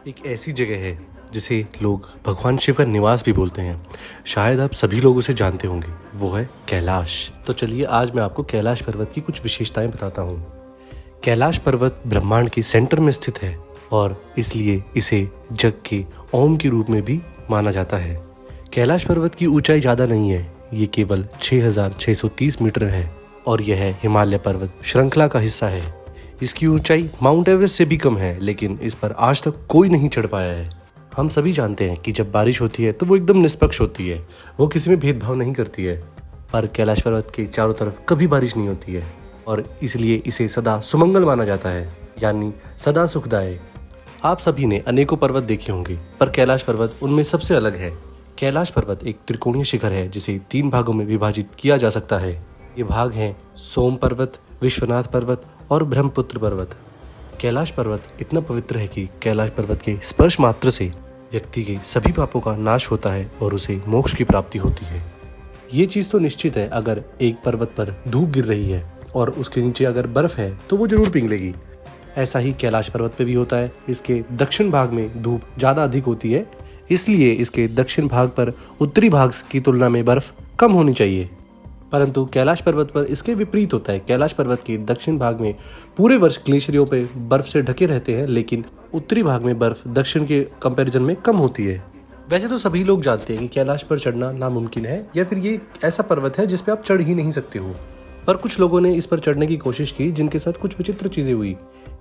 एक ऐसी जगह है जिसे लोग भगवान शिव का निवास भी बोलते हैं। शायद आप सभी लोग उसे जानते होंगे, वो है कैलाश। तो चलिए आज मैं आपको कैलाश पर्वत की कुछ विशेषताएं बताता हूँ। कैलाश पर्वत ब्रह्मांड के सेंटर में स्थित है और इसलिए इसे जग के ओम के रूप में भी माना जाता है। कैलाश पर्वत की ऊंचाई ज़्यादा नहीं है, ये केवल 6,630 मीटर है और यह हिमालय पर्वत श्रृंखला का हिस्सा है। इसकी ऊंचाई माउंट एवरेस्ट से भी कम है, लेकिन इस पर आज तक कोई नहीं चढ़ पाया है। हम सभी जानते हैं कि जब बारिश होती है तो वो एकदम निष्पक्ष होती है, वो किसी में भेदभाव नहीं करती है। पर कैलाश पर्वत के चारों तरफ कभी बारिश नहीं होती है और इसलिए इसे सदा सुमंगल माना जाता है, यानी सदा सुखदायक। आप सभी ने अनेकों पर्वत देखे होंगे, पर कैलाश पर्वत उनमें सबसे अलग है। कैलाश पर्वत एक त्रिकोणीय शिखर है जिसे 3 भागों में विभाजित किया जा सकता है। ये भाग हैं सोम पर्वत, विश्वनाथ पर्वत और ब्रह्मपुत्र पर्वत। कैलाश पर्वत इतना पवित्र है कि कैलाश पर्वत के स्पर्श मात्र से व्यक्ति के सभी पापों का नाश होता है और उसे मोक्ष की प्राप्ति होती है। ये चीज़ तो निश्चित है, अगर एक पर्वत पर धूप गिर रही है और उसके नीचे अगर बर्फ है तो वो जरूर पिघलेगी। ऐसा ही कैलाश पर्वत पे भी होता है। इसके दक्षिण भाग में धूप ज़्यादा अधिक होती है, इसलिए इसके दक्षिण भाग पर उत्तरी भाग की तुलना में बर्फ कम होनी चाहिए। परंतु कैलाश पर्वत पर इसके विपरीत होता है। कैलाश पर्वत के दक्षिण भाग में पूरे वर्ष ग्लेशियरों पे बर्फ से ढके रहते हैं, लेकिन उत्तरी भाग में बर्फ दक्षिण के कंपैरिजन में कम होती है। वैसे तो सभी लोग जानते हैं कि कैलाश पर चढ़ना नामुमकिन है, या फिर ये ऐसा पर्वत है जिस पे आप चढ़ ही नहीं सकते हो। पर कुछ लोगों ने इस पर चढ़ने की कोशिश की, जिनके साथ कुछ विचित्र चीजें हुई,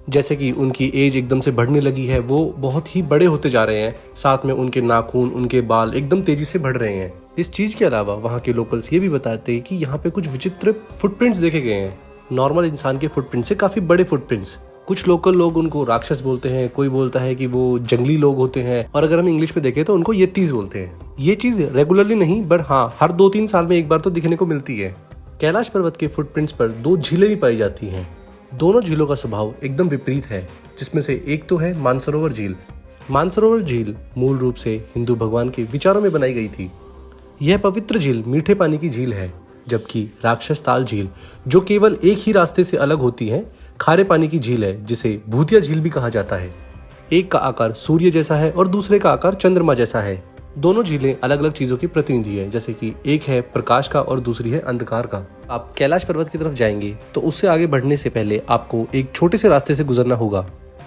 जैसे कि उनकी एज एकदम से बढ़ने लगी है, वो बहुत ही बड़े होते जा रहे हैं, साथ में उनके नाखून, उनके बाल एकदम तेजी से बढ़ रहे हैं। इस चीज के अलावा वहाँ के लोकल्स ये भी बताते हैं कि यहाँ पे कुछ विचित्र फुटप्रिंट्स देखे गए हैं, नॉर्मल इंसान के फुटप्रिंट से काफी बड़े फुटप्रिंट्स। कुछ लोकल लोग उनको राक्षस बोलते हैं, कोई बोलता है कि वो जंगली लोग होते हैं, और अगर हम इंग्लिश में देखें तो उनको येतीज बोलते हैं। ये चीज रेगुलरली नहीं, बट हाँ, हर 2-3 साल में एक बार तो दिखने को मिलती है। कैलाश पर्वत के फुटप्रिंट्स पर 2 झीलें भी पाई जाती हैं। दोनों झीलों का स्वभाव एकदम विपरीत है, जिसमें से एक तो है मानसरोवर झील। मानसरोवर झील मूल रूप से हिंदू भगवान के विचारों में बनाई गई थी। यह पवित्र झील मीठे पानी की झील है, जबकि राक्षस ताल झील, जो केवल एक ही रास्ते से अलग होती है, खारे पानी की झील है, जिसे भूतिया झील भी कहा जाता है। एक का आकार सूर्य जैसा है और दूसरे का आकार चंद्रमा जैसा है। दोनों झीलें अलग अलग चीजों की प्रतिनिधि है, जैसे कि एक है प्रकाश का और दूसरी है अंधकार का। आप कैलाश पर्वत की तरफ जाएंगे तो उससे आगे बढ़ने से पहले आपको एक छोटे से रास्ते से गुजरना होगा,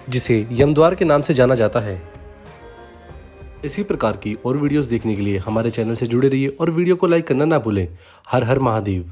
जिसे यमद्वार के नाम से जाना जाता है। इसी प्रकार की और वीडियोस देखने के लिए हमारे चैनल से जुड़े रहिए और वीडियो को लाइक करना ना भूलें। हर हर महादेव।